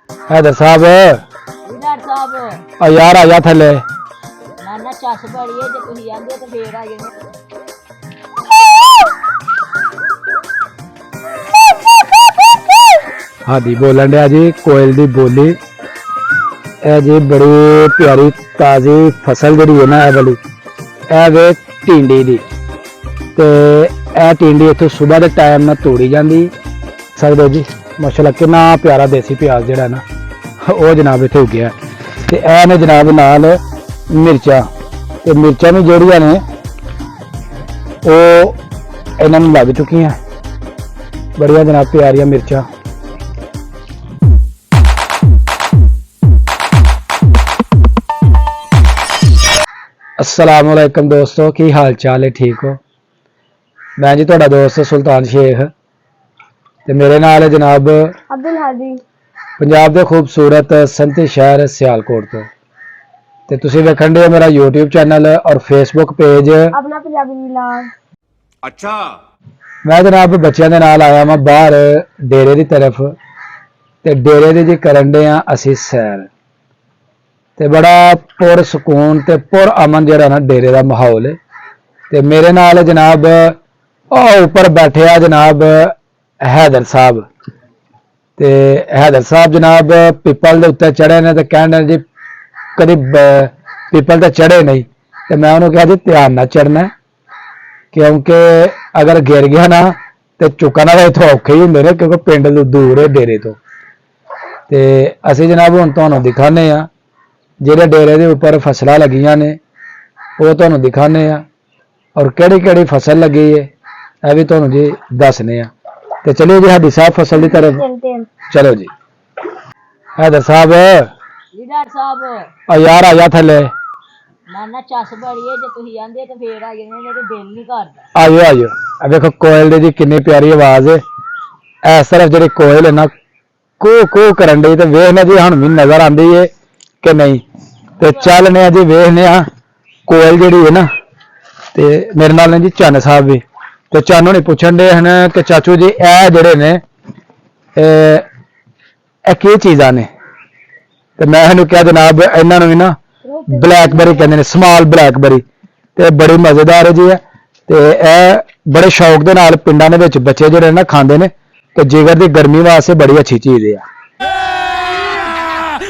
हैदर साहब लीडर साहब यार आ जा थले। नाना चस बड़ी है, जो तुम आंदे तो फिर आ जाए। हाँ जी बोलन दिया जी कोयल दी बोली। ए जी बड़ी प्यारी ताजी फसल जी है ना ए वाली, ए वे टिंडी दी। ते ए टिंडी इतों सुबह के टाइम ना तोड़ी जाती सकते जी। माशाल्लाह कितना प्यारा देसी प्याज जड़ा ना वो जनाब इतने उगया। ते ए ने जनाब नाल मिर्चा, ते मिर्चा भी जोड़िया ने वो इन्होंने लग चुकी हैं बड़िया जनाब प्यारिया मिर्चा। अस्सलाम वालेकुम दोस्तों, की हाल चाल है? ठीक हो? मैं जी तुहाडा दोस्त सुल्तान शेख ते मेरे नाल है जनाब अब्दुल हादी, पंजाब के खूबसूरत संती शहर सियालकोट तो। ते तुसीं वेखण दे मेरा यूट्यूब चैनल और फेसबुक पेज अपना पंजाबी व्लॉग। अच्छा मैं जनाब बच्चों के नाल आया मैं बाहर डेरे की तरफ। ते डेरे दी जी करन दे आ असीं सैर, ते बड़ा पुर सुकून ते पुर अमन जरा ना डेरे का माहौल है। ते मेरे नाल जनाब ऊपर बैठे आ जनाब हैदर साहब। ते हैदर साहब जनाब पिपल के उत्ते चढ़े ने, ते कहने जी कभी पिपल ते चढ़े नहीं। ते मैं उन्होंने कहा जी ध्यान ना चढ़ना, क्योंकि अगर गिर गया ना तो चुकना तो इतों औखे ही होंगे ने, क्योंकि पिंड दूर है डेरे तो। ते असीं जनाब हुण तुहानूं दिखाने आ जिहड़े डेरे के उपर फसलां लगियां ने वो तुहानूं दिखाने आ, और किहड़ी किहड़ी फसल लगी है यह भी तुहानूं जी दसने आ। ते चलिए जी हाडी साहब फसल की तरफ चलते हैं। चलो जी। हैदर साहब लीडर साहब यार आ जा थले। नाना चस बड़ी है, जो तुम आंदे तो फिर आ जाए, नहीं तो दिल नहीं करता। आयो आयो, देखो कोयल दी जी कितनी प्यारी आवाज है। इस तरफ जी कोयल है ना कू कू करन डी, ते वेखने जी हम भी नजर आती है कि नहीं। ते चलने जी वेखने कोयल जी है ना। ते मेरे नाल ने जी चन्न साहब भी। ते चन्न होनी पुछन दे हैं कि चाचू जी ए जड़े ने की चीज़ां ने। ते मैं इन्हूं क्या जनाब इन्होंने भी ना ब्लैकबेरी कहते हैं, स्मॉल ब्लैकबेरी, ते बड़ी मज़ेदार है जी है। ते ए बड़े शौक दे नाल पिंडां दे विच बच्चे जिहड़े ना खांदे ने, ते जिगर दी गर्मी वास्ते बड़ी अच्छी चीज़ है।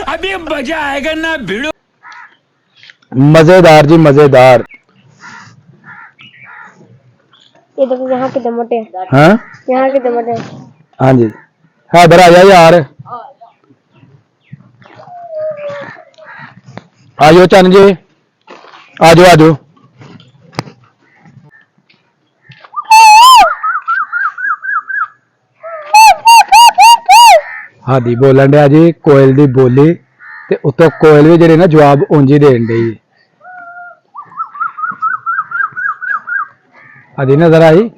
अभी मजा आएगा ना भिड़ो। मजेदार जी मजेदार। ये देखो यहाँ कितने मोटे हैं, हाँ यहाँ कितने मोटे हैं। हाँ जी हैदर आ जा यार, आजो चन्न जी, आजो आजो। हाँ जी बोलन दिया जी कोयल दी बोली, ते उत्तों कोयल भी जी ना जवाब उंज ही देन दी। हाँ जी नजर आई।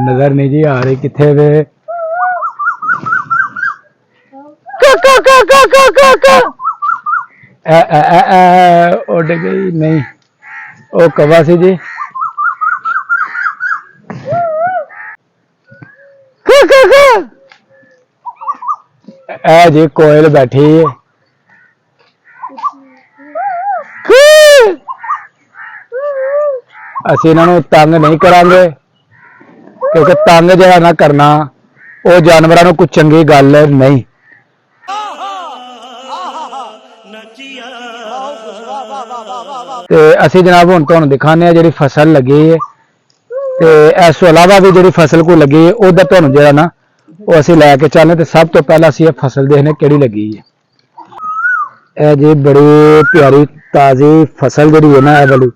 नजर नहीं जी आ रही किथे वे। उड़ गई नहीं, ओ कवा सी जी। ए जी कोयल बैठी है। असीं इन्हां नूं तंग नहीं करांगे, क्योंकि तंग जिहड़ा ना करना वो जानवरां नूं कुछ चंगी गल नहीं। ते असीं जनाब हुण तुहानूं दिखाने आ जिहड़ी फसल लगी है, ते इस तों इलावा भी जिहड़ी फसल कोई लगी है उधर तुहानूं जिहड़ा ना वो असीं लैके चलने। ते सब तो पहला असीं फसल देखने किहड़ी लगी है। यह जी बड़ी प्यारी ताजी फसल जिहड़ी है ना ए वाली,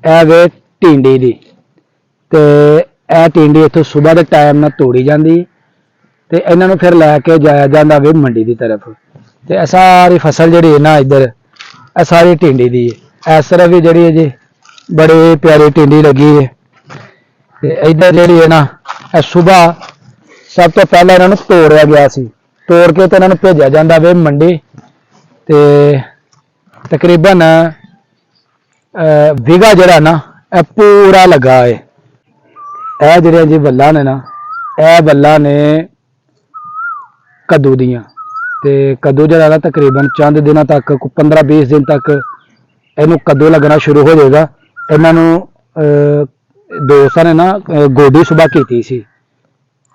ए वे टिंडी दी। ते ए टिंडी इत्थों सुबह के टाइम ना तोड़ी जाती, ते इन्हां नूं फिर लैके जाया जांदा वे मंडी की तरफ। ते ए सारी फसल जिहड़ी है ना इधर ए सारी टिंडी दी है। इस तरफ भी जिहड़ी है जी बड़ी प्यारी टिंडी लगी है। ते इधर जिहड़ी है ना सुबह सब तो पहले इन्हां नूं तोड़िया गया सी, तोड़ के ते इन्हां नूं भेजा जांदा वे मंडी। ते तकरीबन ਵਿਗਾ ਜਿਹੜਾ ਨਾ ਇਹ ਪੂਰਾ ਲੱਗਾ ਹੈ। ਇਹ ਜਿਹੜੀਆਂ ਜੀ ਬੱਲਾਂ ਨੇ ਨਾ, ਇਹ ਬੱਲਾਂ ਨੇ ਕੱਦੂ ਦੀਆਂ, ਤੇ ਕੱਦੂ ਜਿਹੜਾ ਨਾ ਤਕਰੀਬਨ ਚੰਦ ਦਿਨਾਂ ਤੱਕ 15-20 ਦਿਨ ਤੱਕ ਇਹਨੂੰ ਕੱਦੂ ਲੱਗਣਾ ਸ਼ੁਰੂ ਹੋ ਜਾਏਗਾ। ਇਹਨਾਂ ਨੂੰ ਦੋਸਤਾਂ ਨੇ ਨਾ ਗੋਡੀ ਸੁਬਾ ਕੀਤੀ ਸੀ,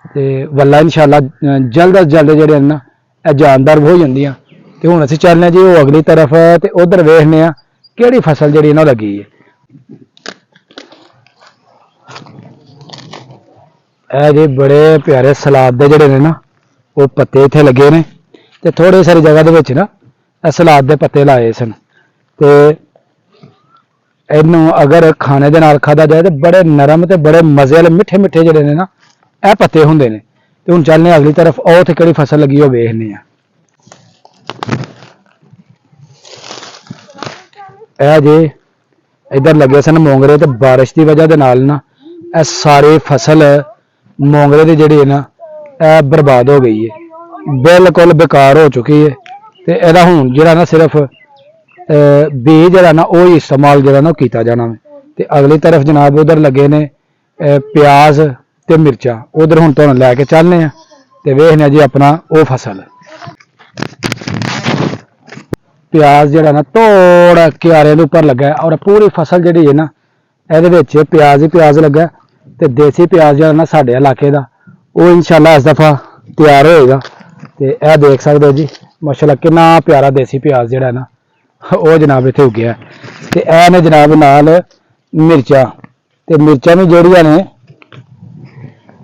ਤੇ ਵੱਲਾ ਇਨਸ਼ਾਅੱਲਾ ਜਲਦ ਅਜ ਜਲਦ ਜਿਹੜੇ ਨਾ ਇਹ ਜਾਨਦਾਰ ਹੋ ਜਾਂਦੀਆਂ। ਤੇ ਹੁਣ ਅਸੀਂ ਚੱਲਨੇ ਜੀ ਉਹ ਅਗਲੀ ਤਰਫ, ਤੇ ਉਧਰ ਵੇਖਨੇ ਆ ਕਿਹੜੀ ਫਸਲ ਜਿਹੜੀ ਇਹਨਾਂ ਲੱਗੀ ਹੈ। ਇਹ ਜੀ ਬੜੇ ਪਿਆਰੇ ਸਲਾਦ ਦੇ ਜਿਹੜੇ ਨੇ ਨਾ ਉਹ ਪੱਤੇ ਇੱਥੇ ਲੱਗੇ ਨੇ, ਤੇ ਥੋੜੀ ਸਾਰੀ ਜਗ੍ਹਾ ਦੇ ਵਿੱਚ ਨਾ ਇਹ ਸਲਾਦ ਦੇ ਪੱਤੇ ਲਾਏ ਸਨ। ਤੇ ਇਹਨੂੰ ਅਗਰ ਖਾਣੇ ਦੇ ਨਾਲ ਖਾਧਾ ਜਾਏ ਤੇ ਬੜੇ ਨਰਮ ਤੇ ਬੜੇ ਮਜ਼ੇ ਵਾਲੇ ਮਿੱਠੇ ਮਿੱਠੇ ਜਿਹੜੇ ਨੇ ਨਾ ਇਹ ਪੱਤੇ ਹੁੰਦੇ ਨੇ। ਤੇ ਹੁਣ ਚੱਲਨੇ ਅਗਲੀ ਤਰਫ, ਉਹ ਤੇ ਕਿਹੜੀ ਫਸਲ ਲੱਗੀ ਉਹ ਵੇਖਨੇ ਆ। ਇਹ ਜੇ ਇਧਰ ਲੱਗੇ ਸਨ ਮੋਂਗਰੇ, ਤੇ ਬਾਰਿਸ਼ ਦੀ ਵਜ੍ਹਾ ਦੇ ਨਾਲ ਨਾ ਇਹ ਸਾਰੀ ਫਸਲ ਮੋਂਗਰੇ ਦੀ ਜਿਹੜੀ ਹੈ ਨਾ ਇਹ ਬਰਬਾਦ ਹੋ ਗਈ ਹੈ, ਬਿਲਕੁਲ ਬੇਕਾਰ ਹੋ ਚੁੱਕੀ ਹੈ। ਤੇ ਇਹਦਾ ਹੁਣ ਜਿਹੜਾ ਨਾ ਸਿਰਫ ਬੀਜ ਜਿਹੜਾ ਨਾ ਉਹ ਹੀ ਇਸਤੇਮਾਲ ਜਿਹੜਾ ਨਾ ਕੀਤਾ ਜਾਣਾ। ਤੇ ਅਗਲੀ ਤਰਫ ਜਨਾਬ ਉਧਰ ਲੱਗੇ ਨੇ ਪਿਆਜ਼ ਤੇ ਮਿਰਚਾਂ, ਉਧਰ ਹੁਣ ਤੁਹਾਨੂੰ ਲੈ ਕੇ ਚੱਲਨੇ ਆ ਤੇ ਵੇਖਨੇ ਆ ਜੀ ਆਪਣਾ ਉਹ ਫਸਲ। ਪਿਆਜ਼ ਜਿਹੜਾ ਨਾ ਥੋੜਾ ਕਿਆਰੇ ਦੇ ਉੱਪਰ ਲੱਗਾ, ਔਰ ਪੂਰੀ ਫਸਲ ਜਿਹੜੀ ਹੈ ਨਾ ਇਹਦੇ ਵਿੱਚ ਪਿਆਜ਼ ਹੀ ਪਿਆਜ਼ ਲੱਗਾ। ਤੇ ਦੇਸੀ ਪਿਆਜ਼ ਜਿਹੜਾ ਨਾ ਸਾਡੇ ਇਲਾਕੇ ਦਾ ਉਹ ਇਨਸ਼ਾਅੱਲਾ ਇਸ ਦਫਾ ਤਿਆਰ ਹੋਏਗਾ। ਤੇ ਇਹ ਦੇਖ ਸਕਦੇ ਹੋ ਜੀ ਮਾਸ਼ਾਅੱਲਾ ਕਿੰਨਾ ਪਿਆਰਾ ਦੇਸੀ ਪਿਆਜ਼ ਜਿਹੜਾ ਨਾ ਉਹ ਜਨਾਬ ਇੱਥੇ ਉੱਗਿਆ। ਤੇ ਇਹ ਨੇ ਜਨਾਬ ਨਾਲ ਮਿਰਚਾਂ, ਤੇ ਮਿਰਚਾਂ ਵੀ ਜਿਹੜੀਆਂ ਨੇ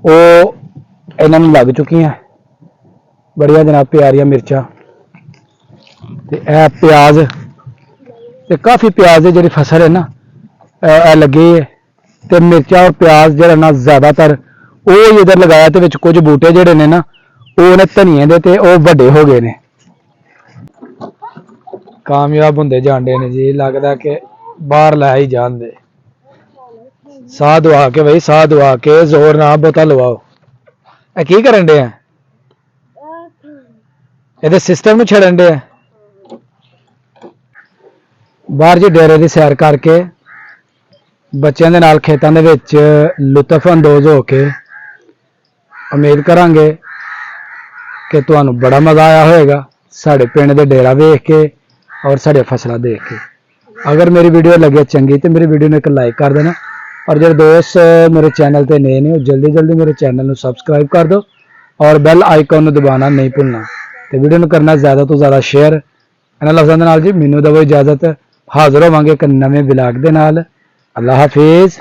ਉਹ ਇਹਨਾਂ ਨੂੰ ਲੱਗ ਚੁੱਕੀਆਂ, ਬੜੀਆਂ ਜਨਾਬ ਪਿਆਰੀਆਂ ਮਿਰਚਾਂ। ਤੇ ਇਹ ਪਿਆਜ਼, ਤੇ ਕਾਫੀ ਪਿਆਜ਼ ਦੀ ਜਿਹੜੀ ਫਸਲ ਹੈ ਨਾ ਇਹ ਲੱਗੀ ਹੈ। ਤੇ ਮਿਰਚਾਂ ਔਰ ਪਿਆਜ਼ ਜਿਹੜਾ ਨਾ ਜ਼ਿਆਦਾਤਰ ਉਹ ਹੀ ਇਧਰ ਲਗਾਇਆ, ਤੇ ਵਿੱਚ ਕੁਝ ਬੂਟੇ ਜਿਹੜੇ ਨੇ ਨਾ ਉਹ ਨੇ ਧਨੀਏ ਦੇ, ਤੇ ਉਹ ਵੱਡੇ ਹੋ ਗਏ ਨੇ, ਕਾਮਯਾਬ ਹੁੰਦੇ ਜਾਂਦੇ ਨੇ ਜੀ। ਲੱਗਦਾ ਕਿ ਬਾਹਰ ਲੈ ਹੀ ਜਾਂਦੇ। ਸਾਹ ਦਵਾ ਕੇ ਬਈ, ਸਾਹ ਦਵਾ ਕੇ, ਜ਼ੋਰ ਨਾ ਬਹੁਤਾ ਲਵਾਓ। ਇਹ ਕੀ ਕਰਨ ਦੇ ਆ? ਇਹਦੇ ਸਿਸਟਮ ਨੂੰ ਛੱਡਣ ਦੇ ਆ। ਬਾਹਰ ਜੀ ਡੇਰੇ ਦੀ ਸੈਰ ਕਰਕੇ ਬੱਚਿਆਂ ਦੇ ਨਾਲ ਖੇਤਾਂ ਦੇ ਵਿੱਚ ਲੁਤਫ ਅੰਦੋਜ਼ ਹੋ ਕੇ ਉਮੀਦ ਕਰਾਂਗੇ ਕਿ ਤੁਹਾਨੂੰ ਬੜਾ ਮਜ਼ਾ ਆਇਆ ਹੋਵੇਗਾ ਸਾਡੇ ਪਿੰਡ ਦੇ ਡੇਰਾ ਵੇਖ ਕੇ ਔਰ ਸਾਡੇ ਫਸਲਾਂ ਦੇਖ ਕੇ। ਅਗਰ ਮੇਰੀ ਵੀਡੀਓ ਲੱਗੇ ਚੰਗੀ ਤੇ ਮੇਰੀ ਵੀਡੀਓ ਨੂੰ ਇੱਕ ਲਾਈਕ ਕਰ ਦੇਣਾ, ਔਰ ਜਿਹੜੇ ਦੋਸਤ ਮੇਰੇ ਚੈਨਲ ਤੇ ਨਏ ਨੇ ਉਹ ਜਲਦੀ ਮੇਰੇ ਚੈਨਲ ਨੂੰ ਸਬਸਕ੍ਰਾਈਬ ਕਰ ਦਿਓ, ਔਰ ਬੈਲ ਆਈਕਨ ਨੂੰ ਦਬਾਉਣਾ ਨਹੀਂ ਭੁੱਲਣਾ, ਤੇ ਵੀਡੀਓ ਨੂੰ ਕਰਨਾ ਜ਼ਿਆਦਾ ਤੋਂ ਜ਼ਿਆਦਾ ਸ਼ੇਅਰ। ਇਹਨਾਂ ਲਫ਼ਜ਼ਾਂ ਦੇ ਨਾਲ ਜੀ ਮੈਨੂੰ ਦਿਓ ਇਜਾਜ਼ਤ। ਹਾਜ਼ਰ ਹੋਵਾਂਗੇ ਇੱਕ ਨਵੇਂ ਵਲੌਗ ਦੇ ਨਾਲ। ਅੱਲਾਹ ਹਾਫਿਜ਼।